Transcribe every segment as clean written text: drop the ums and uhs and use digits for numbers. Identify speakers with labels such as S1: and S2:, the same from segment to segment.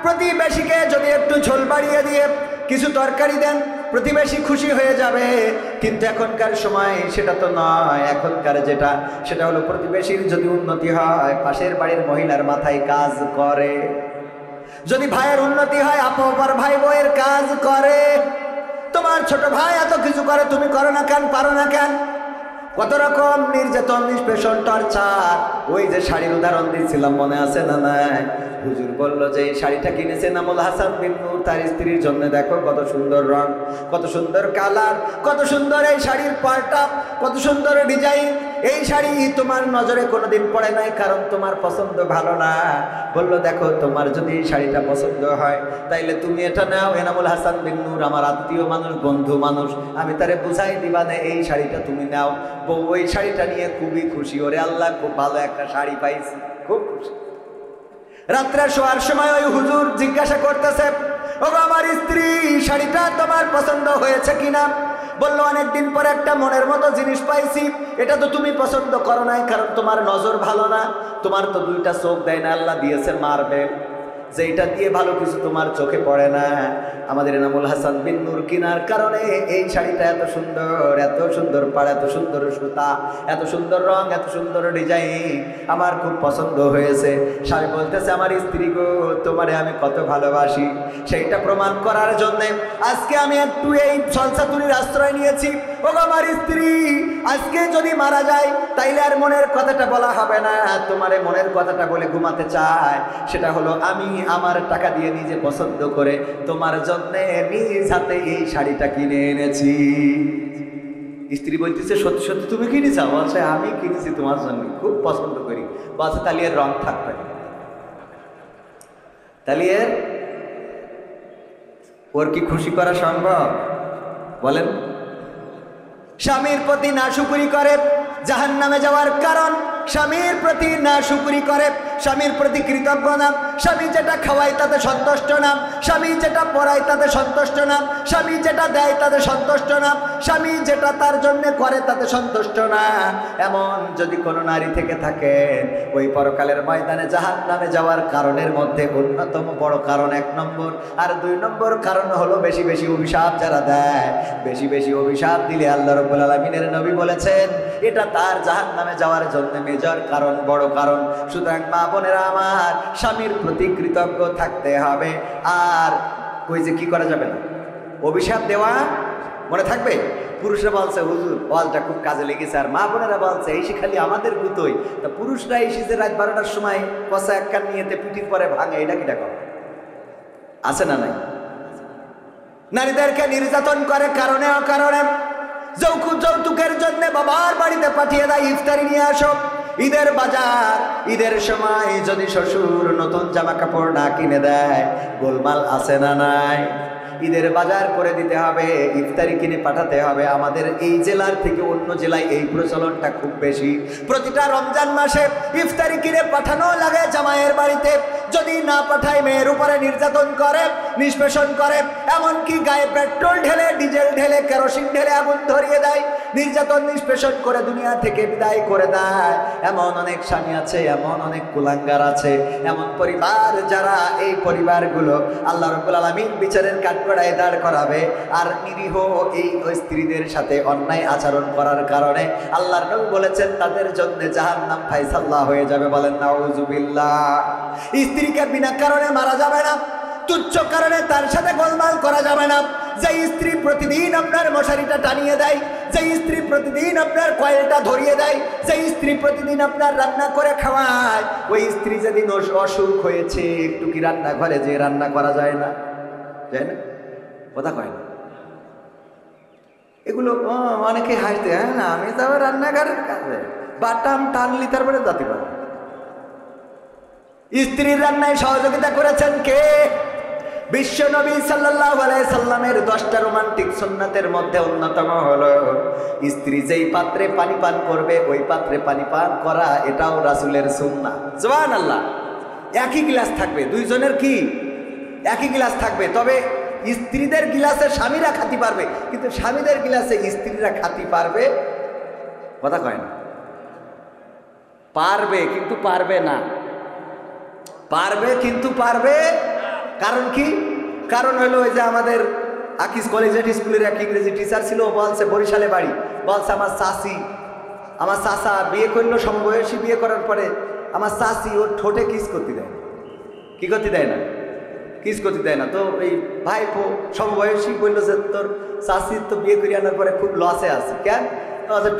S1: প্রতিবেশীকে যদি একটু ঝোল বাড়িয়ে দিয়ে কিছু তরকারি দেন, প্রতিবেশী খুশি হয়ে যাবে। কিন্তু এখনকার সময় সেটা তো নয়। এখনকার যেটা, সেটা হলো প্রতিবেশীর যদি উন্নতি হয়, পাশের বাড়ির মহিলার মাথায় কাজ করে। যদি ভাইয়ের উন্নতি হয়, আপর ভাই বউয়ের কাজ করে। তোমার ছোট ভাই এত কিছু করে, তুমি করো না কেন, পারো না কেন? কত রকম নির্যাতন, নিষ্পেষণ, টর্চার। ওই যে শাড়ির উদাহরণ দিচ্ছিলাম, মনে আছে না? নাই? হুজুর বলল যে এই শাড়িটা কিনেছে নামুল হাসান বিন নূর তার স্ত্রীর জন্য। দেখো কত সুন্দর রং, কত সুন্দর কালার, কত সুন্দর এই শাড়ির পাল্টা, কত সুন্দর ডিজাইন। এই শাড়ি তোমার নজরে কোনোদিন পড়ে নাই, কারণ তোমার পছন্দ ভালো না। বলল দেখো, তোমার যদি এই শাড়িটা পছন্দ হয় তাইলে তুমি এটা নাও। এনামুল হাসান বিন নূর আমার আত্মীয় মানুষ, বন্ধু মানুষ, আমি তারে বুঝাই দিবা না, এই শাড়িটা তুমি নাও। বউ ওই শাড়িটা নিয়ে খুবই খুশি। ওরে আল্লাহ, খুব ভালো একটা শাড়ি পাইছি, খুব খুশি। রাত্রে শোয়ার সময় ওই হুজুর জিজ্ঞাসা করতেছে, ওগো আমার স্ত্রী, শাড়িটা তোমার পছন্দ হয়েছে কিনা? বললো অনেকদিন পরে একটা মনের মতো জিনিস পাইছি। এটা তো তুমি পছন্দ করো নাই, কারণ তোমার নজর ভালো না। তোমার তো দুইটা চোখ দেয় না, আল্লাহ দিয়েছে মারবে, যে এটা দিয়ে ভালো কিছু তোমার চোখে পড়ে না। আমাদের এনামুল হাসান বিন নূর কিনার কারণে এই শাড়িটা এত সুন্দর, এত সুন্দর পাড়, এত সুন্দর সুতা, এত সুন্দর রং, এত সুন্দর ডিজাইন, আমার খুব পছন্দ হয়েছে। স্বামী বলতেছে, আমার স্ত্রী গো, তোমারে আমি কত ভালোবাসি, সেইটা প্রমাণ করার জন্যে আজকে আমি একটু এই সলসাতুরির আশ্রয় নিয়েছি। ও আমার স্ত্রী, আজকে যদি মারা যায় তাইলে আর মনের কথাটা বলা হবে না। তোমারে মনের কথাটা বলে ঘুমাতে চায়, সেটা হলো আমি আমার টাকা দিয়ে নিজে পছন্দ করে তোমার জন্য নিজ হাতে এই শাড়িটা কিনে এনেছি। স্ত্রী বলতেছে, সত্যি সত্যি তুমি কিনেছ? বলছে, আমি কিনেছি তোমার জন্য, খুব পছন্দ করি। বলছে, তাহলে এর রং থাকবে, তাহলে এর ওর কি খুশি করা সম্ভব? বলেন। স্বামীর প্রতি নাশুকরি করে জাহান্নামে যাওয়ার কারণ। স্বামীর প্রতি নাশুকরি করে, স্বামীর প্রতি কৃতজ্ঞ না। স্বামী যেটা খাওয়ায় তাতে সন্তুষ্ট না, স্বামী যেটা পড়ায় তাতে সন্তুষ্ট না, স্বামী যেটা দেয় তাতে সন্তুষ্ট না, স্বামী যেটা তার জন্য করে তাতে সন্তুষ্ট না। এমন যদি কোনো নারী থেকে থাকে, ওই পরকালের ময়দানে জাহান্নামে যাওয়ার কারণের মধ্যে অন্যতম বড় কারণ 1 নম্বর। আর 2 নম্বর কারণ হলো বেশি বেশি অভিশাপ যারা দেয়। বেশি বেশি অভিশাপ দিলে আল্লাহ রাব্বুল আলামিনের নবী বলেছেন, এটা তার জাহান্নামে যাওয়ার জন্য মেজর কারণ, বড় কারণ। সুতরাং মা বোনেরা আমার, স্বামীর প্রতি কৃতজ্ঞ থাকতে হবে। আর ওই যে কি করা যাবে না, অভিশাপ দেওয়া মনে থাকবে। পুরুষরা বলছে, হুজুর ওয়ালটা খুব কাজে লেগেছে। আর মা বোনেরা বলছে, এই খালি আমাদের গুতোই। তা পুরুষরা এসে যে রাত 12টার সময় কষা এক কান নিয়েতে পিঠির পরে ভাঙে, এটা কিটা করে? আছে না নাই? নারীদেরকে নির্যাতন করে কারণে অকারণে। যৌতুকের জন্য বাবার বাড়িতে পাঠিয়ে দেয়, ইফতারি নিয়ে আসো। ঈদের বাজার, ঈদের সময় যদি শ্বশুর নতুন জামা কাপড় না কিনে দেয়, গোলমাল আছে না নাই? ঈদের বাজার করে দিতে হবে, ইফতারি কিনে পাঠাতে হবে। আমাদের এই জেলার থেকে অন্য জেলায় এই প্রচলনটা খুব বেশি। প্রতিটা রমজান মাসে ইফতারি কিনে পাঠানো লাগে জামাইয়ের বাড়িতে। যদি না পাঠায়, মেয়ের উপরে নির্যাতন করে, নিষ্পেষণ করে, এমনকি গায়ে পেট্রোল ঢেলে, ডিজেল ঢেলে, কেরোসিন ঢেলে আগুন ধরিয়ে দেয়, নির্যাতন নিষ্পেষণ করে দুনিয়া থেকে বিদায় করে দেয়। এমন অনেক স্বামী আছে, এমন অনেক কুলাঙ্গার আছে, এমন পরিবার যারা, এই পরিবারগুলো আল্লাহ রাব্বুল আলামিন বিচারের কাঠগড়ায় দাঁড় করাবে। আর নিরীহ এই স্ত্রীদের সাথে অন্যায় আচরণ করার কারণে আল্লাহর নবী বলেছেন, তাদের জন্য জাহান্নাম ফায়সাল্লাহ হয়ে যাবে। বলেন নাউযুবিল্লাহ। স্ত্রীকে বিনা কারণে মারা যাবে না, তুচ্ছ কারণে তার সাথে গোলমাল করা যাবে না। যে স্ত্রী প্রতিদিন আপনার মশারিটা টানিয়ে দেয়, যে স্ত্রী প্রতিদিন আপনার কয়েলটা ধরিয়ে দেয়, যে স্ত্রী প্রতিদিন আপনার রান্না করে খাওয়ায়, ওই স্ত্রী যেদিন অসুখ হয়েছে, একটু কি রান্নাঘরে যে রান্না করা যায় না? যায় না? কথা কয় না। এগুলো অনেকে হাসতে, হ্যাঁ না, আমি তো আবার রান্নাঘরের কাজে বাটাম টানলি তারপরে যাতে পারে। স্ত্রীর রান্নায় সহযোগিতা করেছেন কে? বিশ্ব নবী সাল্লাল্লাহু আলাইহি সাল্লামের 10টা রোমান্টিক সুন্নাতের মধ্যে অন্যতম হলো, স্ত্রী যেই পাত্রে পানি পান করবে ওই পাত্রে পানি পান করা, এটাও রাসূলের সুন্নাহ। সুবহানাল্লাহ। একই গ্লাস থাকবে, দুইজনের কি একই গ্লাস থাকবে, তবে স্ত্রীদের গ্লাসে স্বামীরা খাতি পারবে, কিন্তু স্বামীদের গ্লাসে স্ত্রীরা খাতি পারবে। কথা কয় না। পারবে কিন্তু পারবে না, পারবে কিন্তু পারবে কারণ কি? কারণ হলো ওই যে আমাদের আকিস কলেজের স্কুলের এক ইংরেজি টিচার ছিল, বলছে বরিশালে বাড়ি, বলছে আমার চাচা বিয়ে করলো, সমবয়সী বিয়ে করার পরে আমার চাচি ওর ঠোঁটে কিস করতে দেয় না। কি করতে দেয় না? কিস করতে দেয় না। তো এই ভাইপো সমবয়সী বললো যে তোর চাচির তো বিয়ে করে আনার পরে খুব লসে আছে। কেন?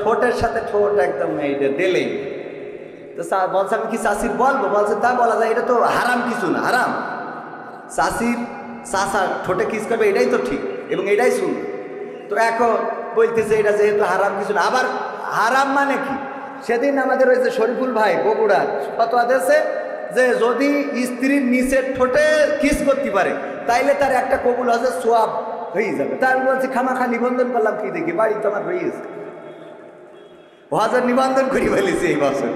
S1: ঠোঁটের সাথে ঠোঁট একদম এইটা দিলেই। তো বলছে আমি কি চাচির বলবো? বলছে তা বলা যায়, এটা তো হারাম কিছু না। হারাম চাচা ঠোঁটে কিস করবে, এটাই তো ঠিক এবং এটাই শুন। তো এখন বলতেছে এটা যেহেতু হারাম কিছু না। আবার হারাম মানে কি? সেদিন আমাদের ওই যে শরীফুল ভাই বগুড়ার ফতোয়া দিয়েছে যে যদি স্ত্রীর নিচের ঠোঁটে কিস করতে পারে তাইলে তার একটা কবুল হজের সোয়াব হয়ে যাবে। তার বলছি খামাখা নিবন্ধন করলাম, কি দেখি বাড়ি তো আমার হয়ে গেছে, হজের নিবন্ধন করি ফেলেছি এই বছর।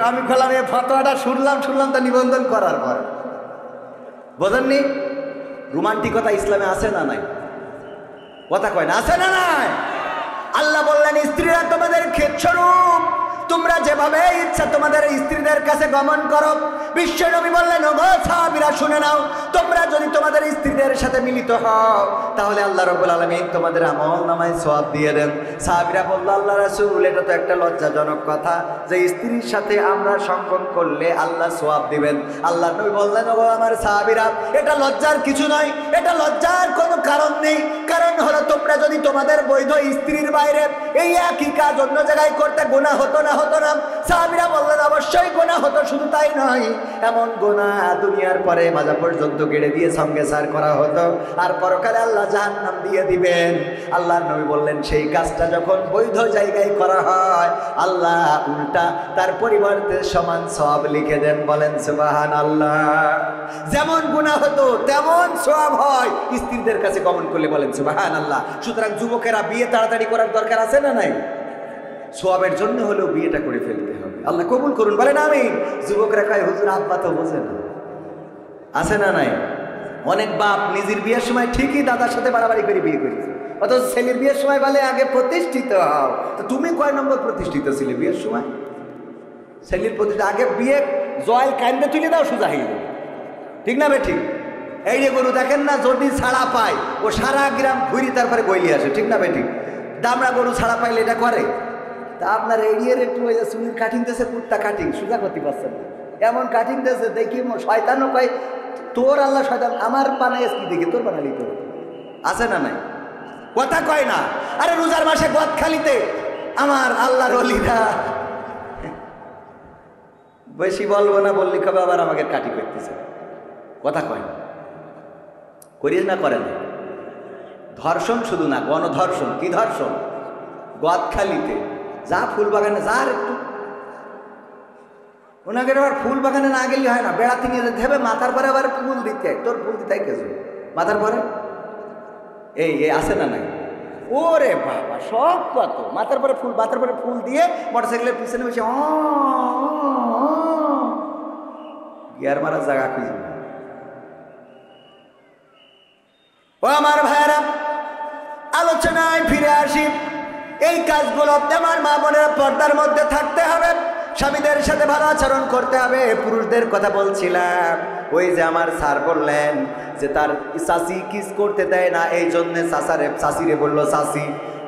S1: আমি বললাম এই ফতোয়াটা শুনলাম তা নিবন্ধন করার পর। বোঝেননি? রোমান্টিকতা ইসলামে আছে না নাই? কথা কয় না, আছে না নাই? আল্লাহ বললেন স্ত্রীরা তোমাদের ক্ষেতস্বরূপ, তোমরা যেভাবে ইচ্ছা তোমাদের স্ত্রীদের কাছে গমন করো। বিশ্ব নবী বললেন ওগো সাহাবীরা শুনে নাও, তোমরা যদি তোমাদের স্ত্রীদের সাথে মিলিত হও তাহলে আল্লাহ রাব্বুল আলামিন তোমাদের আমল নামায় সওয়াব দিয়ে দেন। সাহাবীরা বলল আল্লাহ রাসূল এটা তো একটা লজ্জাজনক কথা যে স্ত্রীর সাথে আমরা সঙ্গম করলে আল্লাহ সওয়াব দিবেন। আল্লাহ নবী বললেন ওগো আমার সাহাবীরা এটা লজ্জার কিছু নয়, এটা লজ্জার কোনো কারণ নেই। কারণ হলো তোমরা যদি তোমাদের বৈধ স্ত্রীর বাইরে এই একই কাজ অন্য জায়গায় করতে গুনাহ হতো না? সাহাবীরা বললেন অবশ্যই গুনাহ হতো, শুধু তাই নয় এমন গুনাহ দুনিয়ার পরে মাজা পর্যন্ত গেড়ে দিয়ে সঙ্গে সার করা হতো, আর পরকালে আল্লাহ জাহান্নাম দিয়ে দিবেন। আল্লাহর নবী বললেন সেই কাজটা যখন বৈধ জায়গায় করা হয় আল্লাহ উল্টা তার পরিবর্তে সমান সওয়াব লিখে দেন। বলেন সুবহানাল্লাহ। যেমন গুনাহ হতো তেমন সওয়াব হয় স্ত্রীদের কাছে গমন করলে। বলেন সুবহানাল্লাহ। সুতরাং যুবকেরা বিয়ে তাড়াতাড়ি করার দরকার আছে না নাই? সোয়াবের জন্য হলেও বিয়েটা করে ফেলতে হবে। আল্লাহ কবুল করুন, বলেন আমিন। যুবকরা কয় হুজুর আব্বা তো বোঝে না, আছে না নাই? অনেক বাপ নিজের বিয়ের সময় ঠিকই দাদার সাথে বাড়াবাড়ি করে বিয়ে করেছে, অথচ ছেলের বিয়ের সময় বলে আগে প্রতিষ্ঠিত হও। তো তুমি কয় নম্বর প্রতিষ্ঠিত ছিলে বিয়ের সময়? ছেলের প্রতিষ্ঠিত আগে বিয়ে জয়েল কান্দে তুলে দাও, সোজা হয়ে যাবে। ঠিক না বে ঠিক? এই যে গরু দেখেন না, যদি ছাড়া পায় ও সারা গ্রাম ঘুরি তারপরে গইলি আসে। ঠিক না বে ঠিক? দামড়া গরু ছাড়া পাইলে এটা করে। তা আপনার এরিয়ার একটু ওই যে চুলির কাটিং দিয়েছে, কুর্তা কাটিং সোজা করতে পারছেন না, এমন কাটিং দিয়েছে দেখি শয়তানও কয় তোর আল্লাহ শয়তান আমার বানাইস কি দেখি তোর বানালি তোর, আছে না নাই? কথা কয় না। আরে রোজার মাসে গদখালিতে আমার আল্লাহর ওলিরা, বেশি বলবো না, বললি কবে আবার আমাকে কাটি করতেছে। কথা কয় না, করিস না, করেন ধর্ষণ, শুধু না গণধর্ষণ। কি ধর্ষণ? গদখালিতে যা ফুল বাগানে যার একটু ওনাকে আবার ফুল বাগানে না গেলে হয় না, বেড়াতে নিয়ে যেতে হবে, মাথার পরে আবার ফুল দিতে। তোর ফুল দিতে কেছে মাথার পরে? এই আছে না নাই? ওরে বাবা সব কত মাথার পরে ফুল, মাথার পরে ফুল দিয়ে মোটরসাইকেলের পিছনে বসে গিয়ার মারার জায়গা খুঁজে। ও আমার ভাইয়েরা, আলোচনায় ফিরে আসি। এই কাজগুলো আমার মা বোনের পর্দার মধ্যে থাকতে হবে, স্বামীদের সাথে ভালো আচরণ করতে হবে। পুরুষদের কথা বলছিলাম, ওই যে আমার স্যার বললেন যে তার চাচি কিস করতে দেয় না, এই জন্যে চাচিরে বললো চাচি।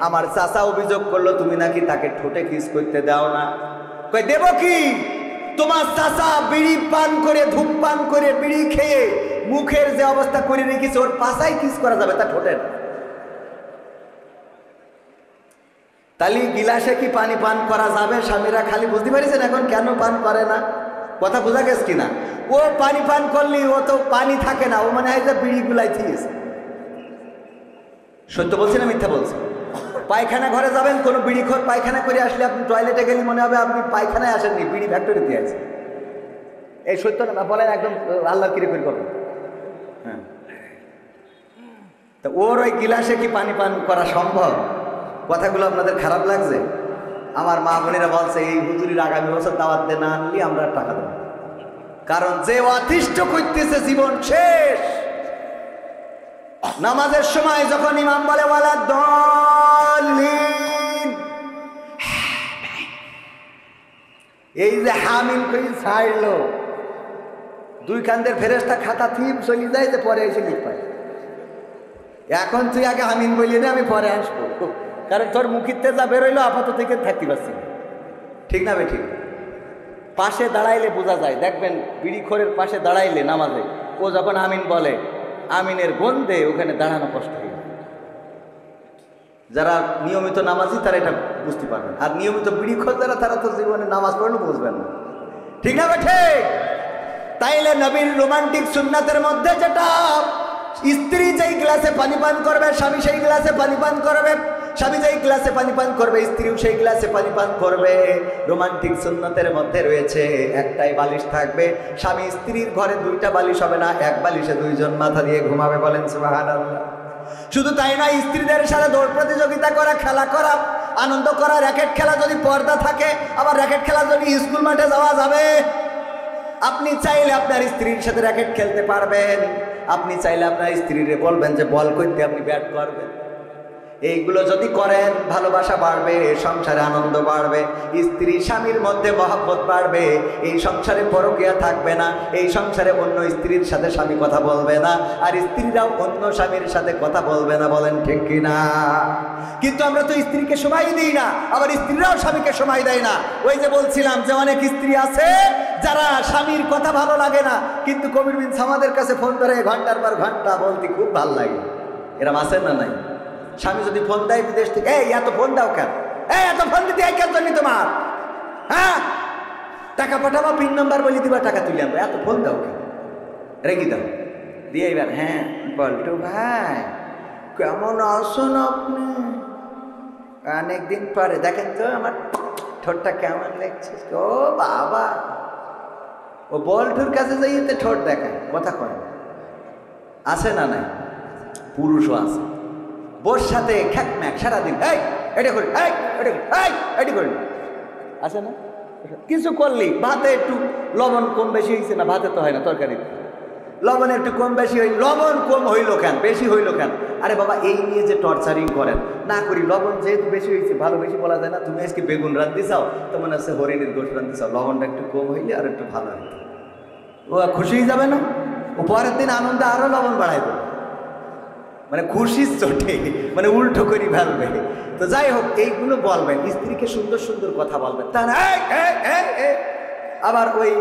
S1: আমার চাচা অভিযোগ করলো তুমি নাকি তাকে ঠোঁটে কিস করতে দাও না। কই দেব কি? তোমার চাচা বিড়ি পান করে, ধূপ পান করে, বিড়ি খেয়ে মুখের যে অবস্থা করে রেখেছে, ওর পাশায় কিস করা যাবে, তা ঠোঁটের? তাহলে গিলাসে কি পানি পান করা যাবে? স্বামীরা খালি বুঝতে পারিছেন এখন কেন পান করে না? কথা বোঝা গেছে কিনা? ও পানি পান করলে ও তো পানি থাকে না, ও মানে হয় যে বিড়ি গুলাই থিয়েছে। সত্য বলছি না মিথ্যা বলছি? পায়খানা ঘরে যাবেন, কোনো বিড়িখোর পায়খানা করে আসলে আপনি টয়লেটে গেলে মনে হবে আপনি পায়খানায় আসেননি, বিড়ি ফ্যাক্টরিতে আছে। এই সত্য না বলেন, একদম আল্লাহর কিরে করে করবেন। হ্যাঁ, তো ওর ওই গিলাসে কি পানি পান করা সম্ভব? কথাগুলো আপনাদের খারাপ লাগছে? আমার মা বোনেরা বলছে এই হুজুরির আগামী বছর দাওয়াত দিয়ে না আনলি আমরা টাকা দেবো। কারণ যে অতিষ্ঠ করতেছে জীবন শেষ। নামাজের সময় যখন ইমাম বলে ওয়ালা দলিন, এই যে হামিল করে ছাড়লো, দুই কান্দের ফেরেশতা খাতা থিম চলে যায়, যে পরে এসে লিখ পায়। এখন তুই আগে আমিন বলি না, আমি পরে আসবো, কারণ তোর মুখিতে যা বেরোইলো আপাতত থেকে থাকতে পারছি না। ঠিক না ঠিক? পাশে দাঁড়াইলে বোঝা যায়, দেখবেন বিড়িখোরের পাশে দাঁড়াইলে নামাজে ও যখন আমিন বলে, আমিনের গন্ধে ওখানে দাঁড়ানো কষ্ট হয়ে যায়। যারা নিয়মিত নামাজি তারা এটা বুঝতে পারবেন, আর নিয়মিত বিড়িখোর যারা, তারা তো জীবনে নামাজ পড়লে বুঝবেন না। ঠিক না ঠিক? তাইলে নবীর রোমান্টিক সুন্নাতের মধ্যে যেটা, স্ত্রী যেই গ্লাসে পানি পান করবে স্বামী সেই গ্লাসে পানি পান করবে, স্বামী যেই গ্লাসে পানি পান করবে স্ত্রীও সেই গ্লাসে পানি পান করবে। রোমান্টিক সুন্নতের মধ্যে রয়েছে একটাই বালিশ থাকবে, স্বামী স্ত্রীর ঘরে দুইটা বালিশ হবে না, এক বালিশে দুইজন মাথা দিয়ে ঘুমাবে। বলেন সুবহানাল্লাহ। শুধু তাই নয়, স্ত্রীদের সাথে দৌড় প্রতিযোগিতা করা, খেলা করা, আনন্দ করা। র্যাকেট খেলা যদি পর্দা থাকে, আবার র্যাকেট খেলা যদি স্কুল মাঠে যাওয়া যাবে। আপনি চাইলে আপনার স্ত্রীর সাথে র্যাকেট খেলতে পারবেন, আপনি চাইলে আপনার স্ত্রীরে বলবেন যে বল করতে, আপনি ব্যাট করবেন। এইগুলো যদি করেন ভালোবাসা বাড়বে, সংসারে আনন্দ বাড়বে, স্ত্রী স্বামীর মধ্যে মহব্বত বাড়বে, এই সংসারে পরকীয়া থাকবে না, এই সংসারে অন্য স্ত্রীর সাথে স্বামী কথা বলবে না, আর স্ত্রীরাও অন্য স্বামীর সাথে কথা বলবে না। বলেন ঠিক কিনা? কিন্তু আমরা তো স্ত্রীকে সময় দিই না, আবার স্ত্রীরাও স্বামীকে সময় দেয় না। ওই যে বলছিলাম যে অনেক স্ত্রী আছে যারা স্বামীর কথা ভালো লাগে না, কিন্তু কবির বিন সামাদের কাছে ফোন করে ঘন্টার পর ঘন্টা বলতে খুব ভালো লাগে। এরম আছে না নাই? স্বামী যদি ফোন দেয় বিদেশ থেকে, এই এত ফোন দাও কেন, এই এত ফোন দিতে কেন জন্য তোমার, হ্যাঁ টাকা পাঠাবা, পিন নাম্বার বলে দিবা, টাকা তুলে আনবো, এত ফোন দাও কেন, রেখে দাও দিয়ে এবার, হ্যাঁ বল্টু ভাই কেমন আছেন আপনি, অনেকদিন পরে দেখেন তো আমার ঠোঁটটা কেমন লাগছে। ও বাবা, ও বল্টুর কাছে যাইতে ঠোঁট দেখায়, কথা কয়। আছে না নাই? পুরুষও আছে, বোর সাথে খ্যাকম্যাক সারাদিন, এই এটা করি, এই এটা করি, এই এটি করি, আছে না? কিছু করলি, ভাতে একটু লবণ কম বেশি হয়েছে না, ভাতে তো হয় না, তরকারি লবণ একটু কম বেশি হইল, লবণ কম হইল কেন, বেশি হইল কেন? আরে বাবা, এই নিয়ে যে টর্চারিং করেন না করি, লবণ যেহেতু বেশি হয়েছে, ভালো বেশি বলা যায় না। তুমি আজকে বেগুন রান্ধতে চাও, তো মনে হচ্ছে হরিণের গোশ রান্ধতে চাও, লবণটা একটু কম হইলে আর একটু ভালো হইলে ও খুশি হয়ে যাবে না? ও পরের দিন আনন্দে আরো লবণ বাড়াই দেবে, মানে খুশির চোটে, মানে উল্টো করি ফেলবে। তো যাই হোক, এইগুলো বলবেন, স্ত্রীকে সুন্দর সুন্দর কথা বলবেন। তা না আবার ওই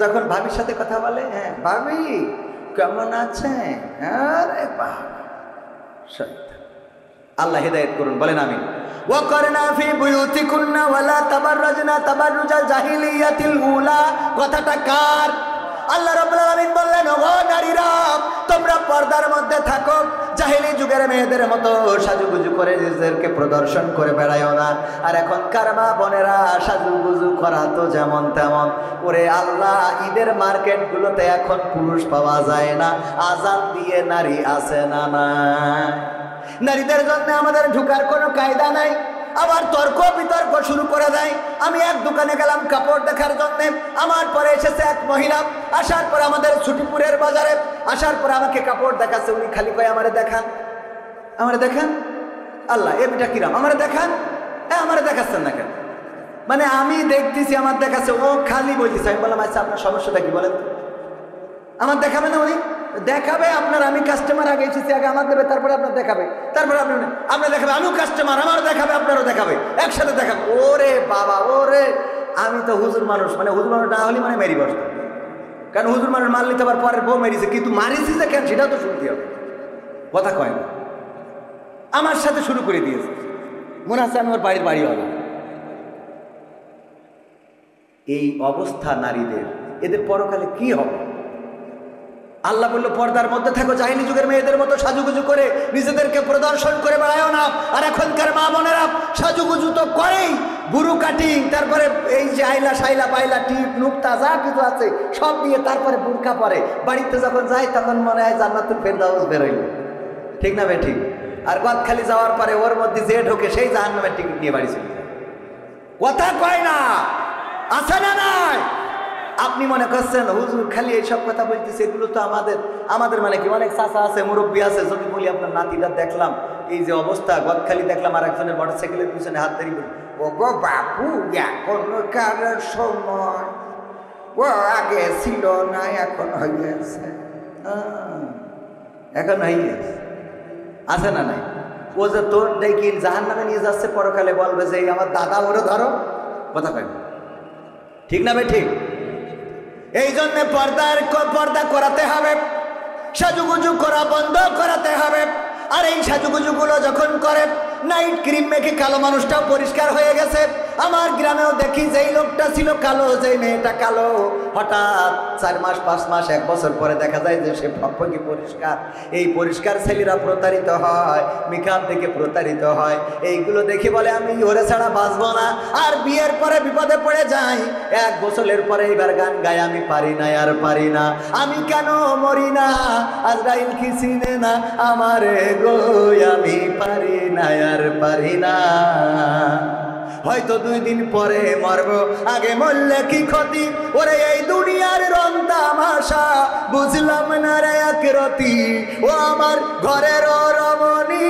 S1: যখন ভাবির সাথে কথা বলে, হ্যাঁ ভাবি কেমন আছে, আরে আল্লাহ হেদায়েত করুন, বলেন আমিন। ওয়াকরনা ফি বুয়ুতিকুন্না ওয়ালা তাবাররাজনা তাবাররুজাল জাহিলিয়াতিল উলা। কথাটা কার? আল্লাহ রাব্বুল আলামিন বললেন, ওগো নারীরা তোমরা পর্দার মধ্যে থাকো, জাহিলি যুগের মেয়েদের মতো সাজুগুজু করে নিজেদেরকে প্রদর্শন করে বেড়ায়ও না। আর এখনকার মা বোনেরা সাজুগুজু করা তো যেমন তেমন। ওরে আল্লাহ, ঈদের মার্কেটগুলোতে এখন পুরুষ পাওয়া যায় না, আজান দিয়ে নারী আছে না নাই? নারীদের জন্য আমাদের ঢুকার কোনো কায়দা নাই, আবার তর্ক বিতর্ক শুরু করে দেয়। আমি এক দোকানে গেলাম কাপড় দেখার জন্য, আমার পরে এসেছে এক মহিলা, আসার পর আমাদের ছুটিপুরের বাজারে আসার পর আমাকে কাপড় দেখাচ্ছে। উনি খালি কয় আমারে দেখান, আমারে দেখান। আল্লাহ, এটা কিরাম, আমারে দেখান, আমারে দেখাচ্ছেন না কেন? মানে আমি দেখতেছি আমার দেখাচ্ছে, ও খালি বলতেছে। আমি বললাম, আচ্ছা আপনার সমস্যাটা কি বলেন? আমার দেখাবে না? উনি দেখাবে আপনার, আমি কাস্টমার আগে এসেছি, আগে আমার দেবে, তারপরে আপনার দেখাবে, তারপরে আপনার দেখাবে, আমিও কাস্টমার, আমারও দেখাবে, আপনারও দেখাবে, একসাথে দেখাবে। ওরে বাবা, ওরে আমি তো হুজুর মানুষ, মানে হুজুর মানুষ না হলে মানে মেরি বসতাম, কারণ হুজুর মানুষ মারলে তো আবার পরের বউ মেরিছে, কিন্তু মারিছি যে কেন সেটাও তো শুনতে হবে, কথা কয় না। আমার সাথে শুরু করে দিয়েছে, মনে হচ্ছে আমি ওর বাড়ির বাড়ি হলো। এই অবস্থা নারীদের, এদের পরকালে কি হবে? আল্লাহ বলল, পর্দার মধ্যে থাকো, জাহিলি যুগের মেয়েদের মতো সাজুগুজু করে নিজেদেরকে প্রদর্শন করে বেড়ায়ও না। আর এখনকার মা বোনেরা সাজুগুজু তো করেই, বুরু কাটিং, তারপরে এই যে আইলা সাইলা পাইলা টিপ নুক্তা যা কিছু আছে সব দিয়ে তারপরে বুরকা পরে। বাড়িতে যখন যায় তখন মনে হয় জান্নাতুল ফেরদাউস বেরোইল, ঠিক না বে ঠিক? আর গদখালি যাওয়ার পরে ওর মধ্যে যে ঢোকে সেই জাহান্নামের টিকিট নিয়ে বাড়ি চলে যায়। কথা কয় না, আছে না নাই? আপনি মনে করছেন হুজুর খালি এইসব কথা বলতেছে, এগুলো তো আমাদের মানে কি অনেক চাচা আছে, মুরব্বী আছে। যদি বলি আপনার নাতিটা দেখলাম এই যে অবস্থা, গদখালি দেখলাম আর একজনের মোটরসাইকেলের পিছনে হাত ধরি, বলি ও গো বাপু, এখনকার সময় ও আগে ছিল না, এখন হইয়াছে, এখন হইয়াছে। আছে না নাই? ও যে তোর দেখি জাহান নামে নিয়ে যাচ্ছে, পরকালে বলবে যে আমার দাদা ওরে ধরো, কথা কয় ঠিক না ভাই? ঠিক। এই জন্যে পর্দা করাতে হবে, সাজুগুজু করা বন্ধ করাতে হবে। আর এই সাজুগুজুগুলো যখন করে, নাইট ক্রিম মেখে কালো মানুষটাও পরিষ্কার হয়ে গেছে। আমার গ্রামেও দেখি যেই লোকটা ছিল কালো, যেই মেয়েটা কালো, হঠাৎ 4 মাস 5 মাস 1 বছর পরে দেখা যায় যে সে ফকফকি পরিষ্কার। এই পরিষ্কার ছেলেরা প্রতারিত হয়, মেকআপ দেখে প্রতারিত হয়। এইগুলো দেখে বলে আমি ওরে ছাড়া বাঁচবো না। আর বিয়ের পরে বিপদে পড়ে যাই, 1 বছরের পরে এবার গান গায় আমি পারি না আর পারি না, আমি কেন মরি না, আজরাইল কি চিনে না আমারে গো, আমি পারি না আর পারি না। হয়তো 2 দিন পরে মরবো, আগে মরলে কি ক্ষতি, ওরে এই দুনিয়ার রং তামাশা বুঝলাম না রে একরতি। ও আমার ঘরের রমণী,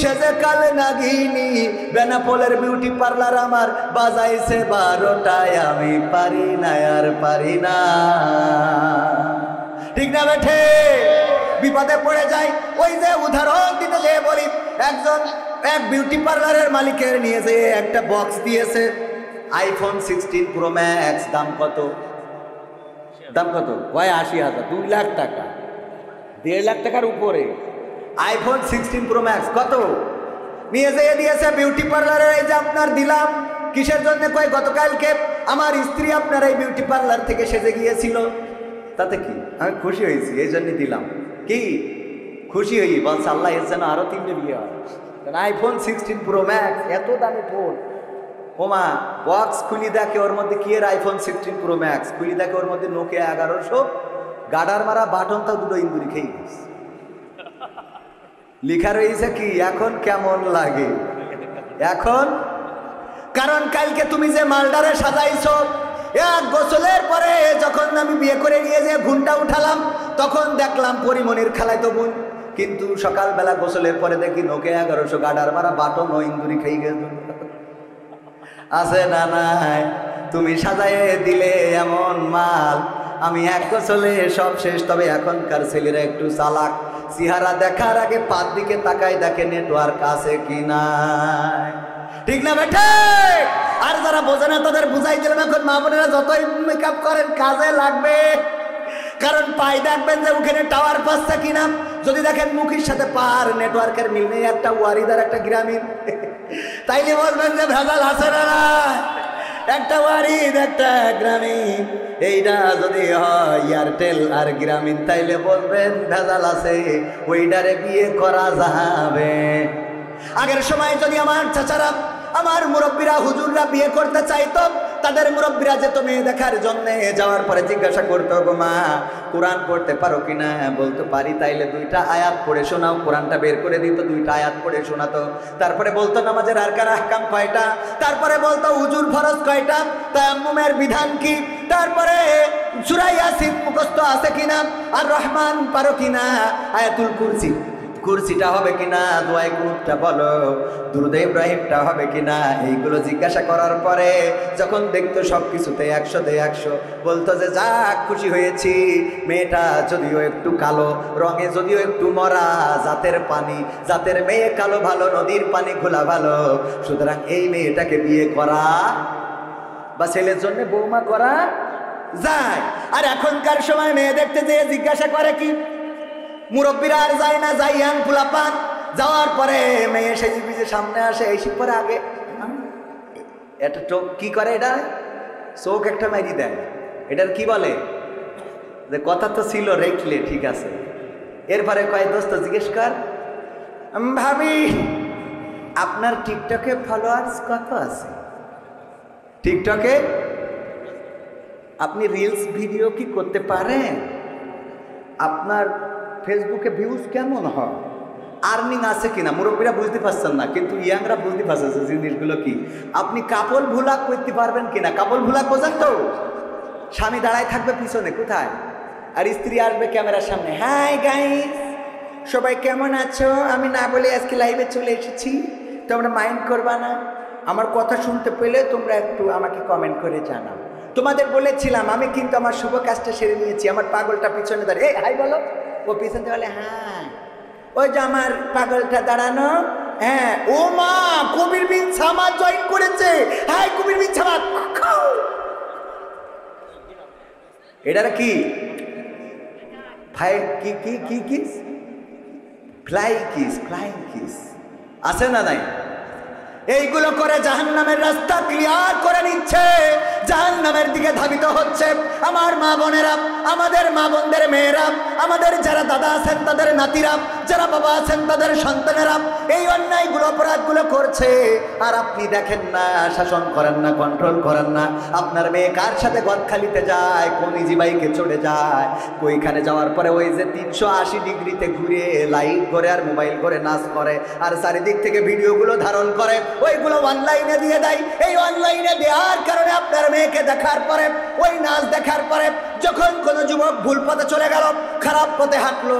S1: সে যে কাল নাগিনী, বেনাপোলের বিউটি পার্লার আমার বাজাইছে 12টায়, আমি পারি না আর পারি না। ঠিক না বেঠে? বিপদে পড়ে যায়। ওই যে উদাহরণ দিতে যে বলি, এক বিউটি পার্লারের মালিকের নিয়ে যে একটা বক্স দিয়েছে, আইফোন 16 প্রো ম্যাক্স। দাম কত? দাম কত? 80,000, 2 লাখ টাকা, 1.5 লাখ টাকার উপরে আইফোন 16 প্রো ম্যাক্স। কত নিয়ে যেয়ে দিয়েছে বিউটি পার্লারে। এই যে আপনার দিলাম, কিসের জন্য? কয় গতকালকে আমার স্ত্রী আপনার এই বিউটি পার্লার থেকে সেজে গিয়েছিল। তাতে কি, আমি খুশি হয়েছি, এই জন্য দিলাম। কি খুশি হই? বলছে আল্লাহ এর যেন আরো 3টে বিয়ে হয়। কারণ আইফোন 16 প্রো ম্যাক্স এত দামি ফোন। ওমা বক্স খুলি দেখে ওর মধ্যে কি এর আইফোন 16 প্রো ম্যাক্স, খুলি দেখে ওর মধ্যে নোকিয়া 1100, গাডার মারা বাটন তা 2 ইন্দুরি খেয়ে গেছে। লেখা রয়েছে কি, এখন কেমন লাগে এখন? কারণ কালকে তুমি যে মালদারে সাজাইছো, 1 গোসলের পরে যখন আমি বিয়ে করে নিয়ে যে ঘুমটা উঠালাম, তখন দেখলাম পরিমণির খালাতো বোন। কিন্তু সকালবেলা গোসলের পরে দেখি নোকিয়া 1100, গাডার মারা বাটন ও ইন্দুরি খেয়ে গেছে। আছে না নাই? তুমি সাজায়ে দিলে এমন মাল, আমি 1 গোসলে সব শেষ। তবে এখনকার ছেলেরা একটু চালাক, চেহারা দেখার আগে পাত দিকে তাকায়, দেখে নেটওয়ার্ক আছে কি নাই। ঠিক না বেঠে? আর যারা বোঝে না তাদের বুঝাই দিলাম, এখন মা বোনেরা যতই মেকআপ করেন কাজে লাগবে। কারণ পাই দেখবেন যে ওখানে টাওয়ার পাচ্ছে কিনা। যদি দেখেন মুখের সাথে পার নেটওয়ার্কের মিল নেই, একটা ওয়ারিদার একটা গ্রামীণ, তাইলে বলবেন যে ভেজাল আছে না। একটা ওয়ারিদ একটা গ্রামীণ, এইটা যদি হয় এয়ারটেল আর গ্রামীণ, তাইলে বলবেন ভেজাল আছে, ওইটারে বিয়ে করা যাবে। আগের সময় যদি আমার চাচারা, আমার মুরব্বীরা, হুজুররা বিয়ে করতে চাইতো, তাদের মুরব্বীরা যেত মেয়ে দেখার জন্য, যাওয়ার পরে জিজ্ঞাসা করতো, গো মা কোরআন পড়তে পারো কিনা? বলতো পারি। তাইলে 2টা আয়াত পড়ে শোনাও। কোরআনটা বের করে দিত, 2টা আয়াত পড়ে শোনাতো। তারপরে বলতো নামাজের আরকান আহকাম কয়টা, তারপরে বলতো উজুর ফরজ কয়টা, তায়াম্মুমের বিধান কি, তারপরে সূরা ইয়াসিন মুখস্থ আছে কিনা, আর রহমান পারো কিনা, আয়াতুল কুরসিটা হবে কিনা, দোয়ায়ে কুনুতটা বলো, দুরুদে ইব্রাহিমটা হবে কিনা। এইগুলো জিজ্ঞাসা করার পরে যখন দেখতো সব কিছুতে 100তে 100, বলতো যে যাক খুশি হয়েছি। মেয়েটা যদিও একটু কালো, রঙে যদিও একটু মরা, জাতের মেয়ে কালো ভালো, নদীর পানি খোলা ভালো, সুতরাং এই মেয়েটাকে বিয়ে করা বা ছেলের জন্য বৌমা করা যায়। আর এখনকার সময় মেয়ে দেখতে যেয়ে জিজ্ঞাসা করে কি, মুরব্বীরা আর যায় না, যাই ইয়াং ফুলাপান। যাওয়ার পরে মেয়ে সেজে বিজে সামনে আসে, এই পরে আগে এটা চোখ কি করে, এটা চোখ একটা মাইরি দেয়। এটার কি বলে? যে কথা তো ছিল রেখলে ঠিক আছে। এরপরে কয় দোস্ত জিজ্ঞেস কর, ভাবি আপনার টিকটকে ফলোয়ার্স কত আছে? টিকটকে আপনি রিলস ভিডিও কি করতে পারেন? আপনার ফেসবুকে ভিউজ কেমন হয়? আর্নিং আছে কিনা? মুরব্বীরা বুঝতে পারছেন না, কিন্তু ইয়াংরা বুঝতে পারছে জিনিসগুলো কি। আপনি কাপল ভুলাক করতে পারবেন কিনা? কাপল ভুলাক বোঝেন তো? স্বামী দাঁড়ায় থাকবে পিছনে কোথায়, আর স্ত্রী আসবে ক্যামেরার সামনে, হাই গাইস সবাই কেমন আছো, আমি না বলে আজকে লাইভে চলে এসেছি, তোমরা মাইন্ড করবা না, আমার কথা শুনতে পেলে তোমরা একটু আমাকে কমেন্ট করে জানাও। তোমাদের বলেছিলাম আমি কিন্তু আমার শুভ কাজটা সেরে নিয়েছি। আমার পাগলটা পিছনে দাঁড়িয়ে, এই হাই বলো। ও পিছনে বলে হ্যাঁ, ওই যে আমার পাগলটা দাঁড়ানো। হ্যাঁ, ও মা, কবির বিন সামাদ জয়েন করেছে। হাই কবির বিন সামাদ। এটার কি কি কি কি কিস, ফ্লাইং কিস আছে না নাই? এইগুলো করে জাহান্নামের রাস্তা ক্লিয়ার করে নিচ্ছে, জাহান্নামের দিকে ধাবিত হচ্ছে। আমার মা বোনেরা, আমাদের মা বোনদের মেয়েরা, আমাদের যারা দাদা আছেন তাদের নাতিরা, যারা বাবা আছেন তাদের সন্তানেরা এই অন্যায়গুলো অপরাধগুলো করছে। আর আপনি দেখেন না, শাসন করেন না, কন্ট্রোল করেন না। আপনার মেয়ে কার সাথে গদখালিতে যায়, কোন ইজি বাইকে চড়ে যায়, ওইখানে যাওয়ার পরে ওই যে 380 ডিগ্রিতে ঘুরে লাইট করে আর মোবাইল করে নাচ করে আর চারিদিক থেকে ভিডিওগুলো ধারণ করে, ওইগুলো অনলাইনে দিয়ে দেয়। এই অনলাইনে দেওয়ার কারণে আপনার মেয়েকে দেখার পরে, ওই নাচ দেখার পরে যখন কোনো যুবক ভুল পথে চলে গেল, খারাপ পথে হাঁটলো,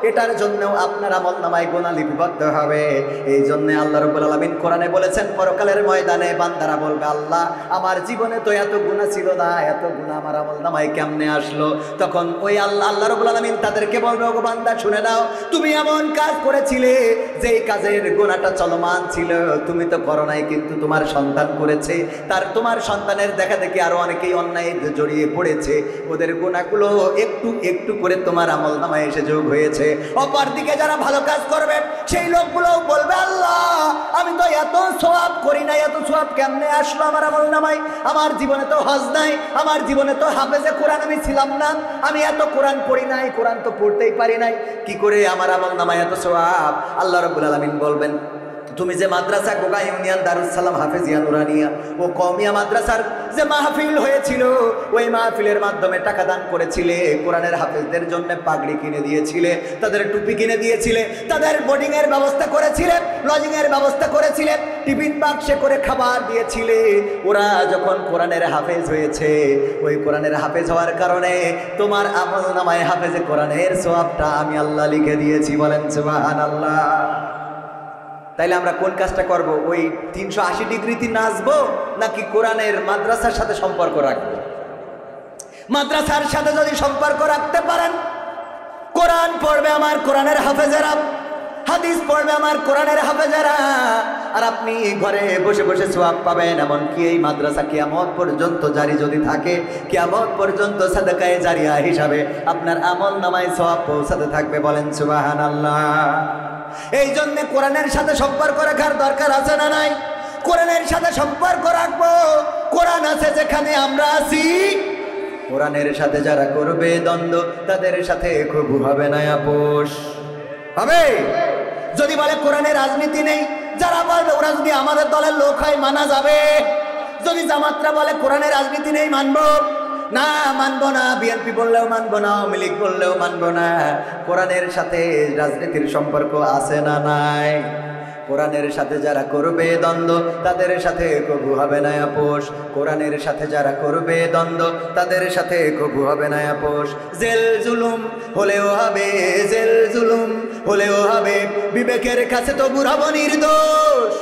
S1: এটার জন্যও আপনার আমলনামায় গুনাহ লিপিবদ্ধ হবে। এই জন্য আল্লাহ রাব্বুল আলামিন কোরআনে বলেছেন, পরকালের ময়দানে বান্দারা বলবে, আল্লাহ আমার জীবনে তো এত গুনাহ ছিল না, এত গুনাহ আমার আমলনামায় কেমনে আসলো? তখন ওই আল্লাহ রাব্বুল আলামিন তাদেরকে বলবে, ওগো বান্দা শুনে নাও, তুমি এমন কাজ করেছিলে যেই কাজের গুনাহটা চলমান ছিল, তুমি তো করো নাই, কিন্তু তোমার সন্তান করেছে, তার তোমার সন্তানের দেখা দেখি আরো অনেকেই অন্যায় জড়িয়ে পড়েছে, ওদের গুনাহগুলো একটু একটু করে তোমার আমলনামায় এসে যোগ হয়েছে। অপরদিকে যারা ভালো কাজ করবে সেই লোকগুলো বলবে, আল্লাহ আমি তো এত সওয়াব করি না, এত সওয়াব কেমনে আসলো আমার আমলনামায়? আমার জীবনে তো হজ নাই, আমার জীবনে তো হাফেজে কোরআন আমি ছিলাম না, আমি এত কোরআন পড়ি নাই, কোরআন তো পড়তেই পারি নাই, কি করে আমার আমলনামায় এত সওয়াব? আল্লাহ রাব্বুল আলামিন বলবেন, তুমি যে মাদ্রাসা গোগা ইউনিয়ন দারুস সালাম হাফেজিয়া নুরানিয়া ও কওমিয়া মাদ্রাসার যে মাহফিল হয়েছিল, ওই মাহফিলের মাধ্যমে টাকা দান করেছিলে, কোরআনের হাফেজদের জন্য পাগড়ি কিনে দিয়েছিলে, তাদের টুপি কিনে দিয়েছিলে, তাদের বোর্ডিং এর ব্যবস্থা করেছিলে, লজিং এর ব্যবস্থা করেছিলে, টিফিন বাক্সে করে খাবার দিয়েছিলে। ওরা যখন কোরআনের হাফেজ হয়েছে, ওই কোরআনের হাফেজ হওয়ার কারণে তোমার আমলনামায় হাফেজে কোরআনের সওয়াবটা আমি আল্লাহ লিখে দিয়েছি। বলেন সুবহানাল্লাহ। তাইলে আমরা কোন কাজটা করব? ওই 380 ডিগ্রিতে নাচবো নাকি কোরআনের মাদ্রাসার সাথে সম্পর্ক রাখবো? মাদ্রাসার সাথে যদি সম্পর্ক রাখতে পারেন, কোরআন পড়বে আমার কোরআনের হাফেজেরা, হাদিস পড়বে আমার কোরআনের হাফেজেরা, আর আপনি ঘরে বসে বসে সওয়াব পাবেন। এমনকি এই মাদ্রাসা কিয়ামত পর্যন্ত জারি যদি থাকে, কিয়ামত পর্যন্ত সাদাকায়ে জারিয়া হিসাবে আপনার আমলনামায় সওয়াব পৌঁছাতে থাকবে। বলেন সুবহানাল্লাহ। এই জন্য কোরআনের সাথে সম্পর্ক রাখার দরকার আছে না নাই? কোরআনের সাথে সম্পর্ক রাখবো। কোরআন আছে যেখানে আমরা আছি, কোরআনের সাথে যারা করবে দ্বন্দ্ব, তাদের সাথে কবু হবে না আপোষ হবে। যদি বলে কোরআনে রাজনীতি নেই, যারা বলবে ওরা যদি আমাদের দলের লোক হয় মানা যাবে। যদি জামাতরা বলে কোরআনে রাজনীতি নেই, মানবো না, মানবো না। বিএনপি বললেও মানবো না, আওয়ামী লীগ বললেও মানবো না। কোরআনের সাথে রাজনীতির সম্পর্ক আছে না নাই? কোরআনের সাথে যারা করবে দ্বন্দ্ব, তাদের সাথে কবু হবে না আপোষ। কোরআনের সাথে যারা করবে দ্বন্দ্ব, তাদের সাথে কবু হবে না আপোষ। জেল জুলুম হলেও হবে, জেল জুলুম হলেও হবে, বিবেকের কাছে তো রব নির্দোষ।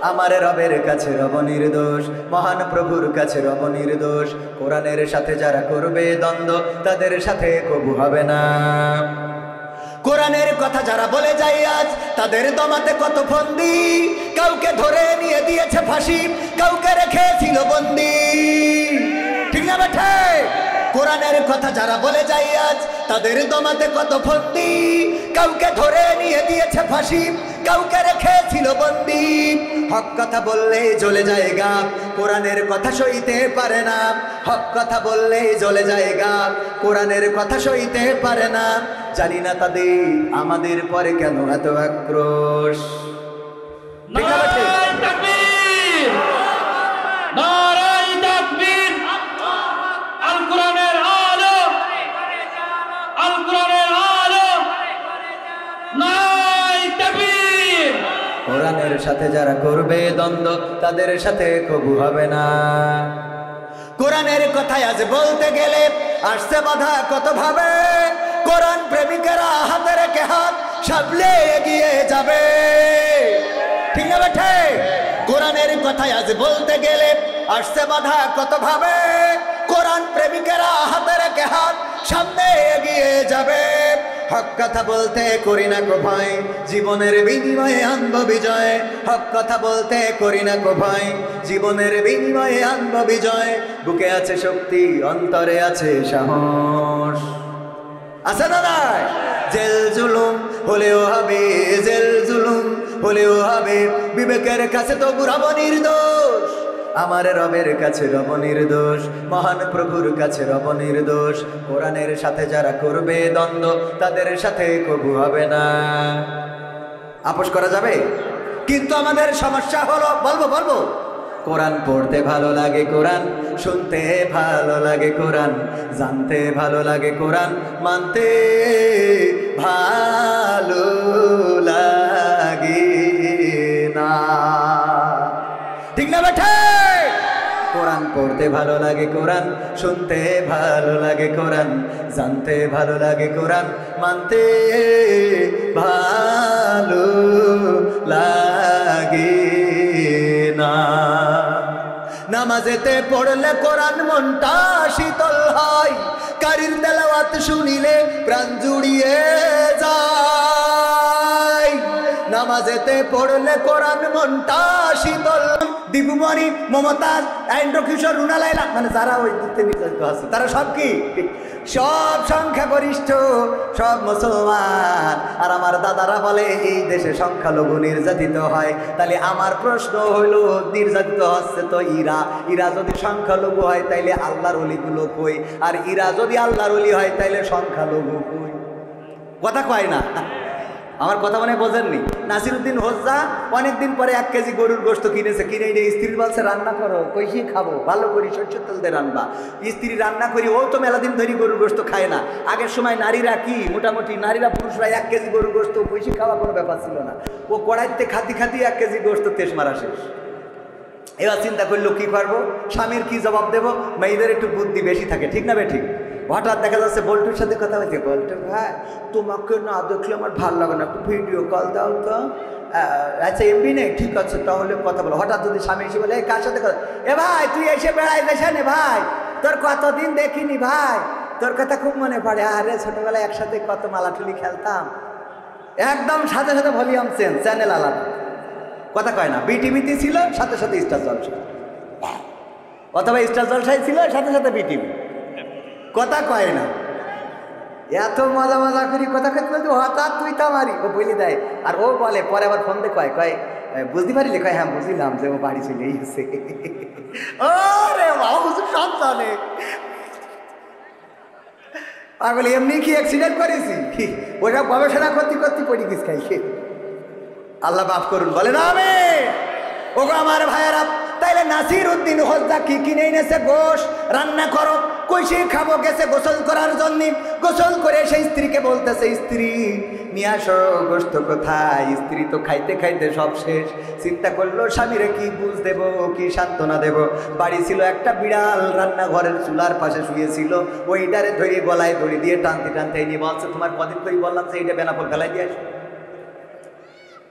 S1: আমার রবের কাছে রব নির্দোষ, মহান প্রভুর কাছে রব নির্দোষ। কোরআনের সাথে যারা করবে দ্বন্দ্ব, তাদের সাথে কবু হবে না। কোরআনের কথা যারা বলে যায় আজ, তাদের দমাতে কত ফন্দি। কাউকে ধরে নিয়ে দিয়েছে ফাঁসি, কাউকে রেখেছিল বন্দি। ঠিক না বেঠে? কোরআনের কথা যারা বলে যায় আজ, তাদের দমাতে কত ফন্দি। কাউকে ধরে নিয়ে দিয়েছে ফাঁসি, কাউকে রেখেছিল বন্দি। হক কথা বললে জ্বলে যায় গা, কোরআনের কথা সইতে পারে না। হক কথা বললে জ্বলে যায় গা, কোরআনের কথা সইতে পারে না। জানি না তাদের আমাদের পরে কেন এত আক্রোশ। ঠিক না বেঠে? কোরআনের সাথে যারা করবে দ্বন্দ্ব, তাদের সাথে কবু হবে না। কোরআনের কথায় আজ বলতে গেলে আসছে বাধা কত ভাবে। কোরআন প্রেমিকেরা হাতে রেখে হাত সাবলে এগিয়ে যাবে। ঠিক না বেঠে? কোরআনের কথায় আজ বলতে গেলে আসছে বাধা কত ভাবে। কোরআন লোকেরা হাতে রেখে হাত সামনে এগিয়ে যাবে। হক কথা বলতে করি না গো ভয়, জীবনের বিনিময়ে আনব বিজয়। হক কথা বলতে করি না গো ভয়, জীবনের বিনিময়ে আনব বিজয়। বুকে আছে শক্তি, অন্তরে আছে সাহস, আছে না নাই? জেল জুলুম হলেও হবে, জেল জুলুম হলেও হবে, বিবেকের কাছে তো রব নির্দোষ। আমার রবের কাছে রব নির্দোষ, মহান প্রভুর কাছে রব নির্দোষ। কোরআনের সাথে যারা করবে দ্বন্দ্ব, তাদের সাথে কবু হবে না। আপোষ করা যাবে, কিন্তু আমাদের সমস্যা হলো, বলবো কোরআন পড়তে ভালো লাগে, কোরআন শুনতে ভালো লাগে, কোরআন জানতে ভালো লাগে, কোরআন মানতে ভালো লাগে না। ঠিক না বেঠে? কোরআন পড়তে ভালো লাগে, কোরআন শুনতে ভালো লাগে, কোরআন জানতে ভালো লাগে, কোরআন মানতে ভালো লাগে না। নামাজেতে পড়লে কোরআন মনটা শীতল হয়, কারির তেলাওয়াত শুনিলে প্রাণ জুড়িয়ে যায়। নামাজেতে পড়লে কোরআন মনটা শীতল। দীপুমণি, মমতাজ, আইন্দ্রকিশোর, রুনা লাইলা, মানে যারা ওই দিতে নির্যাতিত আছে, তারা সব কি? সব সংখ্যাগরিষ্ঠ, সব মুসলমান। আর আমার দাদারা বলে এই দেশে সংখ্যালঘু নির্যাতিত হয়। তাহলে আমার প্রশ্ন হইল, নির্যাতিত হচ্ছে তো ইরা যদি সংখ্যালঘু হয় তাইলে আল্লাহর ওলিগুলো কই? আর ইরা যদি আল্লাহর ওলি হয় তাইলে সংখ্যালঘু কই? কথা কয় না। আমার কথা মনে বোঝেননি? নাসিরউদ্দিন হোজ্জা অনেকদিন পরে 1 কেজি গরুর গোশত কিনেছে, কিনে স্ত্রী বলছে রান্না করো, কইসি খাবো, ভালো করি সরষের তেল দিয়ে রান্না। স্ত্রী রান্না করি, ও তো মেলা দিন ধরে গরুর গোশত খায় না। আগের সময় নারীরা কি মোটামুটি নারীরা পুরুষরা 1 কেজি গরুর গোশত কইসি খাওয়া কোনো ব্যাপার ছিল না। ও কড়াইতে খাতি 1 কেজি গোশত তেজ মারা শেষ। এবার চিন্তা করলো কি করবো, স্বামীর কি জবাব দেবো? মেয়েদের একটু বুদ্ধি বেশি থাকে, ঠিক না বেঠিক? হঠাৎ দেখা যাচ্ছে বল্টুর সাথে কথা বলছে, বল্টু ভাই তোমাকে না দেখলে আমার ভালো লাগে না, একটু ভিডিও কল দাও তো। আচ্ছা এমবি নেই, ঠিক আছে তাহলে কথা বলো। হঠাৎ যদি স্বামী এসে বলে কার সাথে কথা, এ ভাই তুই এসে বেড়াই দেশে নে ভাই, তোর কতদিন দেখিনি ভাই, তোর কথা খুব মনে পড়ে। আরে ছোটবেলায় একসাথে কত মালাঠুলি খেলতাম। একদম সাথে সাথে ভলিউম চেঞ্জ, চ্যানেল আলাদা। কথা কয় না। বিটিভিতে ছিল, সাথে সাথে স্টার জলসা, অথবা স্টার জলসায় ছিল, সাথে সাথে বিটিভি। কথা কয় না। এত মজা করি কথা খেতে বলতে, হঠাৎ তুই তা মারি ও বলি দেয়। আর ও বলে পরে আবার ফোন দিয়ে কয় বুঝতে পারিলে? কয় হ্যাঁ বুঝলাম যে ও বাড়ি চলে এসেছে। ওরে বাবু সব জানে। আর বলে এমনি কি অ্যাক্সিডেন্ট করেছি? ওটা গবেষণা করতে করতে পড়ে গেছি খাইছে। আল্লাহ মাফ করুন, বলে না আমি। ওগো আমার ভাইয়েরা, তাইলে নাসিরউদ্দিন হোজ্জা কি কিনে এনেছে? গোশ রান্না করো, কইসে খাবো। গেছে গোসল করার জন্য, গোসল করে সেই স্ত্রীকে বলতেছে, স্ত্রী নিয়ে আসো গোশত কোথায়? স্ত্রী তো খাইতে খাইতে সব শেষ। চিন্তা করলো স্বামীরে কি বুঝ দেব, কি সান্ত্বনা দেব। বাড়ি ছিল একটা বিড়াল, রান্নাঘরের চুলার পাশে শুয়েছিল। ওইটারে ধরে গলায় দড়ি দিয়ে টানতে টানতে নিয়ে বলছে, তোমার কদিন করে বললাম যে এইটা বেনাপোল ফেলাই দিয়ে আসো।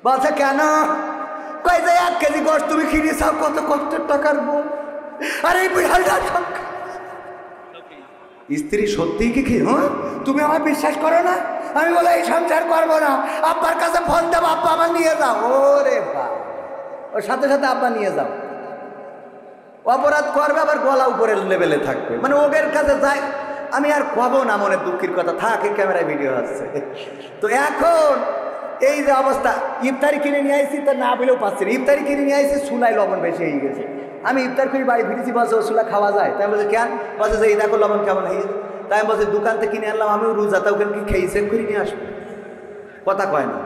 S1: বলছে কেন? কয় যে 1 কেজি গোশত তুমি কিনে চাও, কত কষ্টের টাকার বোন। আর এই বিড়ালটার সংখ্যা। স্ত্রী সত্যিই কি খেয়ে? হ্যাঁ তুমি আমায় বিশ্বাস করো না? আমি বলে এই সংসার করবো না, আব্বার কাছে ফোন দেবো, আব্বা আমার নিয়ে যাও। ওরে বাবা, ওর সাথে সাথে আব্বা নিয়ে যাও। অপরাধ করবে, আবার গলা উপরের লেভেলে থাকবে, মানে ওদের কাছে যায়। আমি আর কবো না, মনে দুঃখের কথা থাক, এই ক্যামেরায় ভিডিও আসছে। তো এখন এই যে অবস্থা, ইফতারি কিনে নিয়ে আসছি, তা না বলেও পাচ্ছি না। ইফতারি কিনে নিয়ে আসছি, চুলায় লবণ বেশি হয়ে গেছে। আমি ইফতার করে বাড়ি ফিরেছি, বলছে ও চুলা খাওয়া যায়? তাই বলছে কেন? বলছে যে এই দেখো লবণ কেমন হয়ে গেছে। তাই বলছে দোকান থেকে কিনে আনলাম, আমিও রোজা, তা ওখানে কি খেয়ে চেক করে নিয়ে আসবো। কথা কয় না।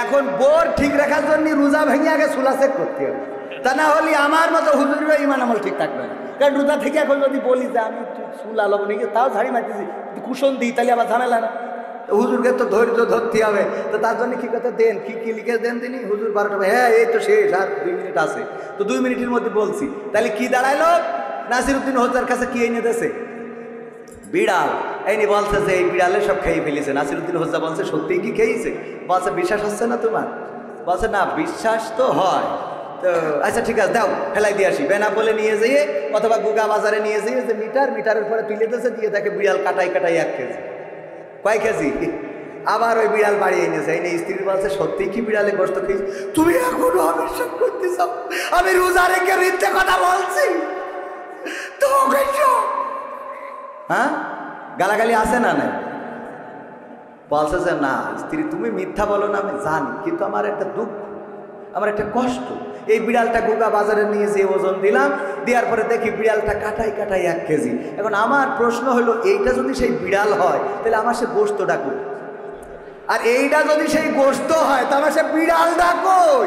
S1: এখন বোর ঠিক রাখার জন্য রোজা ভেঙে আগে চুলা চেক করতে হবে, তা না হলে আমার মতো হুজুরের ইমান আমল ঠিক থাকবে না। কারণ রোজা থেকে এখন যদি বলি যে আমি চুলা লবণ নিয়ে তাও ঝাড়ি মারতেছি, কুশন দিই, তাহলে আবার ঝামেলা না। হুজুরকে তো ধৈর্য ধরতে হবে। তো তার জন্য কি কথা দেন, কি লিখে দেন তিনি? হুজুর 12টা, হ্যাঁ এই তো শেষ, আর 2 মিনিট আছে। তো 2 মিনিটের মধ্যে বলছি। তাহলে কি দাঁড়াইলো? নাসিরউদ্দিন হোজ্জার কাছে কি এনে দিয়েছে? বিড়াল। এইনি বলছে যে এই বিড়ালে সব খেয়ে ফেলেছে। নাসিরউদ্দিন হোজ্জা বলছে সত্যিই কি খেয়েছে? বলছে বিশ্বাস হচ্ছে না তোমার? বলছে না বিশ্বাস তো হয়, তো আচ্ছা ঠিক আছে দাও ফেলাই দিয়ে আসি, বেনাপোলে নিয়ে যেয়ে অথবা গুগা বাজারে নিয়ে যেয়ে যে মিটারের পরে তুলে দিয়েছে, দিয়ে দেখে বিড়াল কাটাই 1 কেজি। কয় কেজি? আবার ওই বিড়াল বাড়ি এনেছে, এনে স্ত্রী বলছে সত্যি কি বিড়ালে গোস্ত খেয়েছি? তুমি এখনো অবিশ্বাস করতে চাও আমি রোজা রেখে মিথ্যে কথা বলছি? তো হ্যাঁ গালাগালি আছে না? নাই বলছে যে না স্ত্রী তুমি মিথ্যা বলো না আমি জানি, কিন্তু আমার একটা দুঃখ, আমার একটা কষ্ট। এই বিড়ালটা গুগা বাজারে নিয়ে যেয়ে ওজন দিলাম, দেওয়ার পরে দেখি বিড়ালটা কাটাই 1 কেজি। এখন আমার প্রশ্ন হলো এইটা যদি সেই বিড়াল হয় তাহলে আমার সে গোস্ত ডাকুক, আর এইটা যদি সেই গোস্ত হয় তা আমার সে বিড়াল ডাকুক।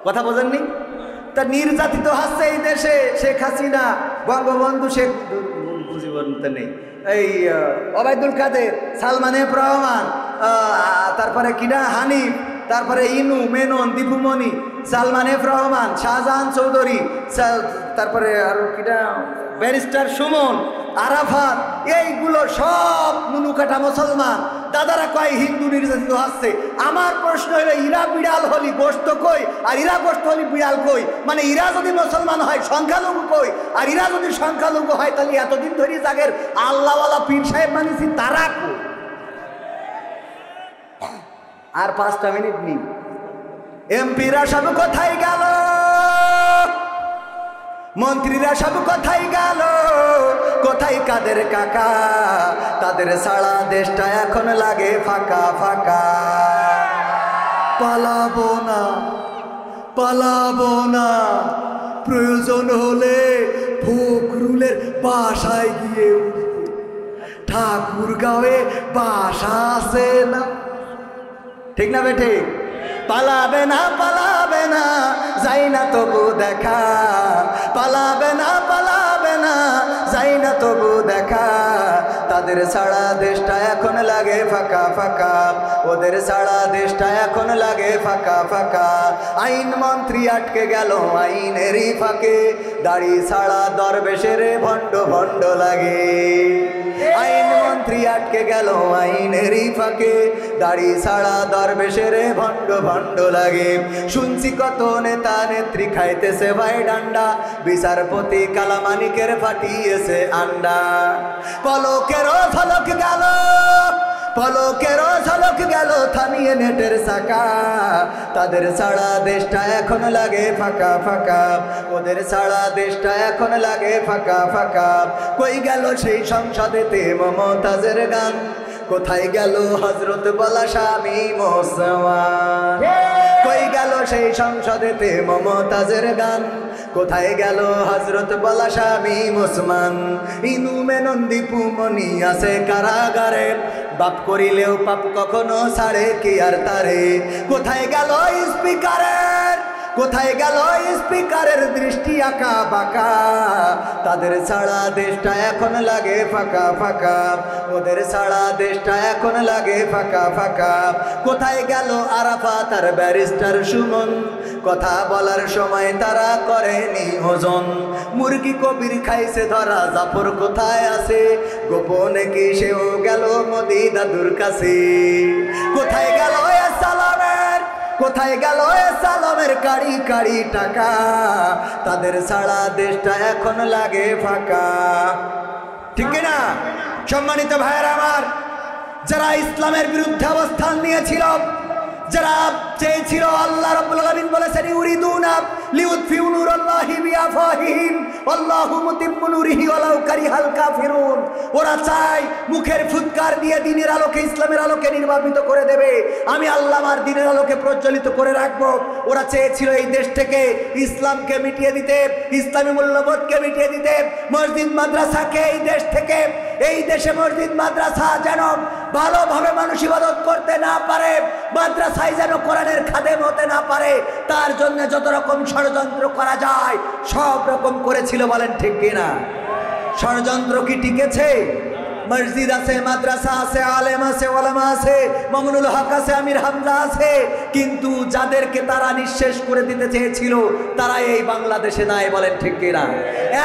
S1: কথা বোঝেননি? তা নির্যাতিত হচ্ছে এই দেশে শেখ হাসিনা, বঙ্গবন্ধু শেখ মুজিবুর নেই, এই ওবায়দুল কাদের, সালমান এফ রহমান, তারপরে কিনা হানিফ, তারপরে ইনু, মেনন, দীপুমণি, সালমান এফ রহমান, শাহজাহান চৌধুরী, তারপরে আরো কিনা ব্যারিস্টার সুমন, আরাফাত, এইগুলো সব নুনুকাটা মুসলমান। দাদারা কয় হিন্দু নির্যাতিত হচ্ছে। আমার প্রশ্ন হলো ইরা বিড়াল হলি গোস্ত কই, আর ইরা গোস্ত হলি বিড়াল কই? মানে ইরা যদি মুসলমান হয় সংখ্যালঘু কই, আর ইরা যদি সংখ্যালঘু হয় তাহলে এতদিন ধরে জাগের আল্লাহওয়ালা পীর সাহেব মানিছি তারা কই? আর 5টা মিনিট নিই। এমপিরা সব কোথায় গেল? মন্ত্রীরা সব কোথায় গেল? কোথায় কাদের কাকা? তাদের সারা দেশটা এখন লাগে ফাঁকা ফাঁকা। পালাবো না, পালাবো না, প্রয়োজন হলে ফখরুলের বাসায় গিয়ে ঠাকুরগাঁওয়ে বাসা আছে না? ঠিক না বেঠে? পালাবে না, পালাবে না, যাই না তবু দেখা, পালাবে না, পালাবে না, যাই না তবু দেখা। তাদের সারা দেশটা এখন লাগে ফাঁকা ফাঁকা, ওদের সারা দেশটা এখন লাগে ফাঁকা ফাঁকা। আইন মন্ত্রী আটকে গেল আইনেরই ফাঁকে, দাড়ি ছাড়া দরবেশের ভণ্ড ভণ্ড লাগে। আইন মন্ত্রী আটকে গেল আইনেরই ফাঁকে, দাড়ি ছাড়া দরবেশের ভণ্ড ভণ্ড লাগে। শুনছি কত নেতা নেত্রী খাইতেছে ভাই ডান্ডা, বিচারপতি কালামানিকের ফাটিয়েছে আন্ডা। পলকেরও ঝলক গেল, পলকেরও ঝলক গেল থামিয়ে নেটের চাকা। তাদের সারা দেশটা এখন লাগে ফাঁকা ফাঁকা, ওদের সারা দেশটা এখন লাগে ফাঁকা ফাঁকা। কই গেল সেই সংসদেতে মমতাজের গান? কোথায় গেল হযরত বলা স্বামী মুসলমান? কই গেল সেই সংসদেতে মমতাজের গান? কোথায় গেল হযরত বলা স্বামী মুসলমান? ইনু, মেনন, দীপুমণি আছে কারাগারে, বাপ করিলেও পাপ কখনো ছাড়ে কি আর তারে? কোথায় গেল স্পিকারের, কোথায় গেল স্পিকারের দৃষ্টি আঁকা বাঁকা? তাদের সারা দেশটা এখন লাগে ফাঁকা ফাঁকা, ওদের সারা দেশটা এখন লাগে ফাঁকা ফাঁকা। কোথায় গেল আরাফাত আর ব্যারিস্টার সুমন? কথা বলার সময় তারা করেনি ওজন। মুরগি কবির খাইছে ধরা, জাফর কোথায় আছে? গোপনে কি সেও গেল মোদি দাদুর কাছে? কোথায় গেল সালামের, কোথায় গেল সালামের কাড়ি কাড়ি টাকা? তাদের সারা দেশটা এখন লাগে ফাঁকা। ঠিক না? সম্মানিত ভাইয়েরা আমার, যারা ইসলামের বিরুদ্ধে অবস্থান নিয়েছিল, যারা চেয়েছিল, আল্লাহ রাব্বুল আলামিন বলেছেন ইউরিদুনা লিউতফিউ নূরাল্লাহি বিআফওয়াহিহিম আল্লাহু মুতিম্মু নূরিহি ওয়ালাউ কারিহাল কাফিরুন। ওরা চায় মুখের ফুৎকার দিয়ে দ্বীনের আলোকে, ইসলামের আলোকে নির্বাপিত করে দেবে। আমি আল্লাহ আমার দ্বীনের আলোকে প্রজ্বলিত করে রাখবো। ওরা চেয়েছিল এই দেশ থেকে ইসলামকে মিটিয়ে দিতে, ইসলামী মূল্যবোধকে মিটিয়ে দিতে, মসজিদ মাদ্রাসাকে এই দেশ থেকে, এই দেশে মসজিদ মাদ্রাসা যেন ভালোভাবে মানুষ ইবাদত করতে না পারে, মাদ্রাসায় যেন কোরআনের খাদেম হতে না পারে, তার জন্য যত রকম ষড়যন্ত্র করা যায় সব রকম করেছিল। বলেন ঠিক কিনা? ষড়যন্ত্র কি টিকেছে? মসজিদ আছে, মাদ্রাসা আছে, আলেম আছে, ওলামা আছে, মামুনুল হক আছে, আমির হামজা আছে, কিন্তু যাদেরকে তারা নিঃশেষ করে দিতে চেয়েছিল তারা এই বাংলাদেশে নাই। বলেন ঠিক কিনা?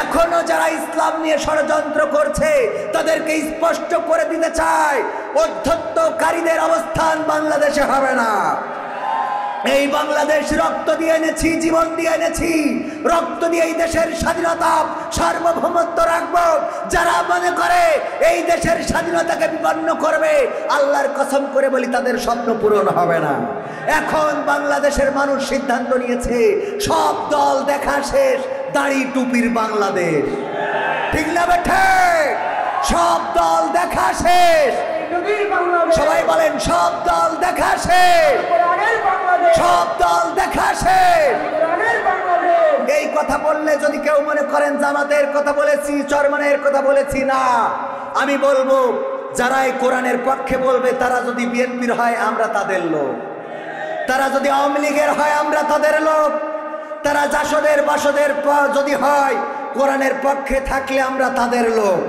S1: এখনো যারা ইসলাম নিয়ে ষড়যন্ত্র করছে তাদেরকে স্পষ্ট করে দিতে চায়, অধ্যত্তকারীদের অবস্থান বাংলাদেশে হবে না। এই বাংলাদেশ রক্ত দিয়ে এনেছি, জীবন দিয়ে এনেছি, রক্ত দিয়ে এই দেশের স্বাধীনতা সার্বভৌমত্ব রাখবো। যারা মনে করে এই দেশের স্বাধীনতাকে বিপন্ন করবে, আল্লাহর কসম করে বলি তাদের স্বপ্ন পূরণ হবে না। এখন বাংলাদেশের মানুষ সিদ্ধান্ত নিয়েছে, সব দল দেখা শেষ, দাড়ি টুপির বাংলাদেশ। ঠিক না বেঠে? সব দল দেখা শেষ। সবাই বলেন সব দল দেখা শেষ, সব দল দেখা শেষ। এই কথা বললে যদি কেউ মনে করেন জামাতের কথা বলেছি, চরমনের কথা বলেছি, না, আমি বলবো যারা এই কোরআনের পক্ষে বলবে তারা যদি বিএনপির হয় আমরা তাদের লোক, তারা যদি আওয়ামী লীগের হয় আমরা তাদের লোক, তারা জাসদের বাসদের যদি হয় কোরআনের পক্ষে থাকলে আমরা তাদের লোক।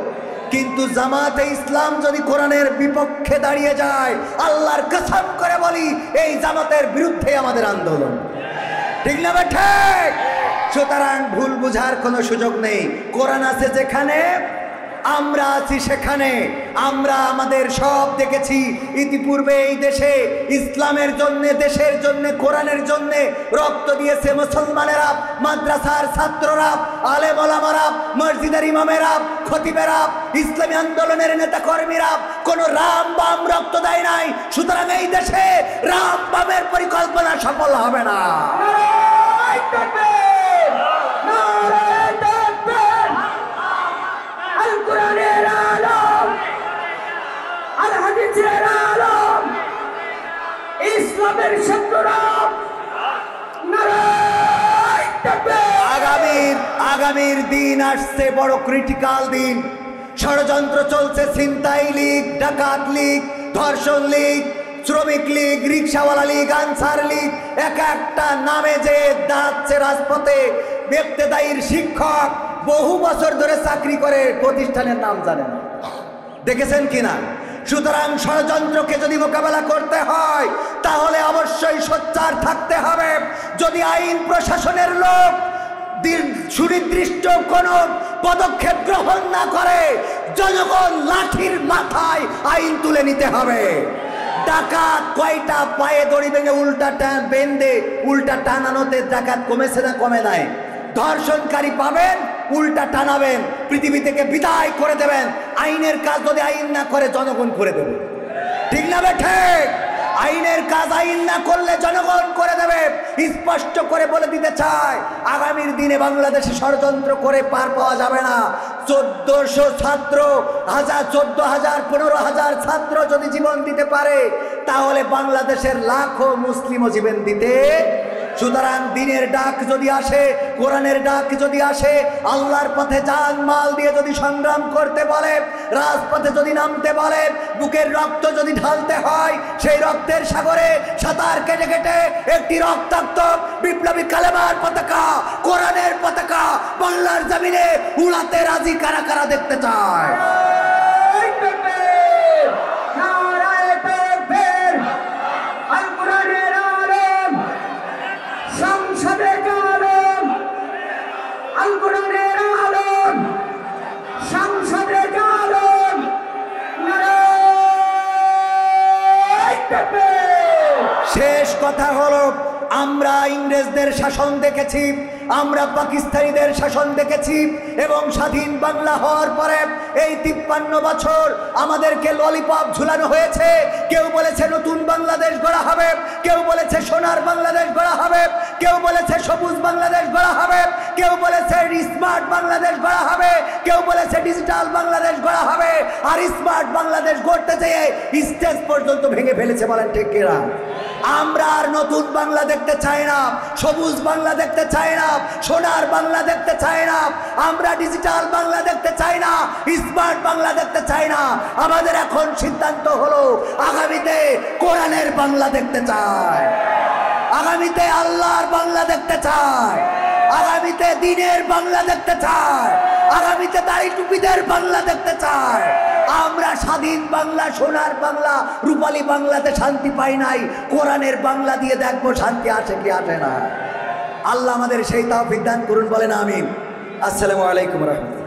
S1: কিন্তু জামাতে ইসলাম যদি কোরআনের বিপক্ষে দাঁড়িয়ে যায়, আল্লাহর কসম করে বলি এই জামাতের বিরুদ্ধে আমাদের আন্দোলন। ঠিক না ঠিক? সুতরাং ভুল বুঝার কোনো সুযোগ নেই। কোরআন আছে যেখানে, আমরা আছি সেখানে। আমরা আমাদের সব দেখেছি ইতিপূর্বে এই দেশে ইসলামের জন্য, দেশের জন্য, কোরআনের জন্য রক্ত দিয়েছে মুসলমানেরা, মাদ্রাসার ছাত্ররা, আলেম ওলামারা, মসজিদের ইমামেরা, খতিবেরা, ইসলামী আন্দোলনের নেতা কর্মীরা। কোন রাম বাম রক্ত দেয় নাই। সুতরাং এই দেশে রাম বামের পরিকল্পনা সফল হবে না। আগামীর দিন আসছে বড় ক্রিটিক্যাল দিন। ষড়যন্ত্র চলছে, ছিনতাই লীগ, ডাকাত লীগ, ধর্ষণ লীগ, শ্রমিক লীগ, রিক্সাওয়ালা লীগ, আনসার লীগ, এক একটা নামে যে দাঁড়াচ্ছে রাজপথে। ইবতেদায়ীর শিক্ষক বহু বছর ধরে চাকরি করে, প্রতিষ্ঠানের নাম জানে না, দেখেছেন কিনা? সুতরাং ষড়যন্ত্রকে যদি মোকাবেলা করতে হয় তাহলে অবশ্যই সোচ্চার থাকতে হবে। যদি আইন প্রশাসনের লোক সুনির্দিষ্ট কোন পদক্ষেপ গ্রহণ না করে, জনগণ লাঠির মাথায় আইন তুলে নিতে হবে। ডাকাত কয়টা পায়ে দড়ি ভেঙে উল্টা বেঁধে উল্টা টানানোতে ডাকাত কমেছে না কমে নাই? ধর্ষণকারী পাবেন, উল্টা টানাবেন, পৃথিবী থেকে বিদায় করে দেবেন। আইনের কাজ যদি আইন না করে জনগণ করে দেবে। ঠিক না ঠিক? আইনের কাজ আইন না করলে জনগণ করে দেবে। স্পষ্ট করে বলে দিতে চায়, আগামীর দিনে বাংলাদেশে ষড়যন্ত্র করে পার পাওয়া যাবে না। 1400 ছাত্র, 14,000, 15,000 ছাত্র যদি জীবন দিতে পারে তাহলে বাংলাদেশের লাখো মুসলিমও জীবন দিতে। সুতরাং দিনের ডাক যদি আসে, কোরআনের ডাক যদি আসে, আল্লাহর পথে জান মাল দিয়ে যদি সংগ্রাম করতে বলে, রাজপথে যদি নামতে বলে, বুকের রক্ত যদি ঢালতে হয়, সেই রক্তের সাগরে সাঁতার কেটে কেটে একটি রক্তাক্ত বিপ্লবী কালেমার পতাকা, কোরআনের পতাকা বাংলার জমিনে উড়াতে রাজি কারা কারা দেখতে চায়? শেষ কথা হলো, আমরা ইংরেজদের শাসন দেখেছি, আমরা পাকিস্তানিদের শাসন দেখেছি, এবং স্বাধীন বাংলা হওয়ার পরে এই 53 বছর আমাদেরকে ললিপপ ঝুলানো হয়েছে। কেউ বলেছে নতুন বাংলাদেশ গড়া হবে, কেউ বলেছে সোনার বাংলাদেশ গড়া হবে, কেউ বলেছে সবুজ বাংলাদেশ গড়া হবে, কেউ বলেছে স্মার্ট বাংলাদেশ গড়া হবে, কেউ বলেছে ডিজিটাল বাংলাদেশ গড়া হবে। আর স্মার্ট বাংলাদেশ গড়তে যেয়ে স্টেজ পর্যন্ত ভেঙে ফেলেছে। বলেন ঠিক কিনা? আমরা আর নতুন বাংলা দেখতে চাই না, সবুজ বাংলা দেখতে চাই না, সোনার বাংলা দেখতে চাই না, আমরা ডিজিটাল বাংলা দেখতে চাই না, স্মার্ট বাংলা দেখতে চাই না। আমাদের এখন সিদ্ধান্ত হলো আগামীতে কোরআনের বাংলা দেখতে চাই, আগামীতে আল্লাহর বাংলা দেখতে চাই, আগামীতে দ্বীনের বাংলা দেখতে চাই, আগামীতে দাড়ি টুপিদের বাংলা দেখতে চাই। আমরা স্বাধীন বাংলা, সোনার বাংলা, রূপালী বাংলাতে শান্তি পাই নাই, কোরআনের বাংলা দিয়ে দেখবো শান্তি আসে কি আসে না। আল্লাহ আমাদের সেই তৌফিক দান করুন, বলেন আমিন। আসসালামু আলাইকুম ওয়া রাহমাতুল্লাহ।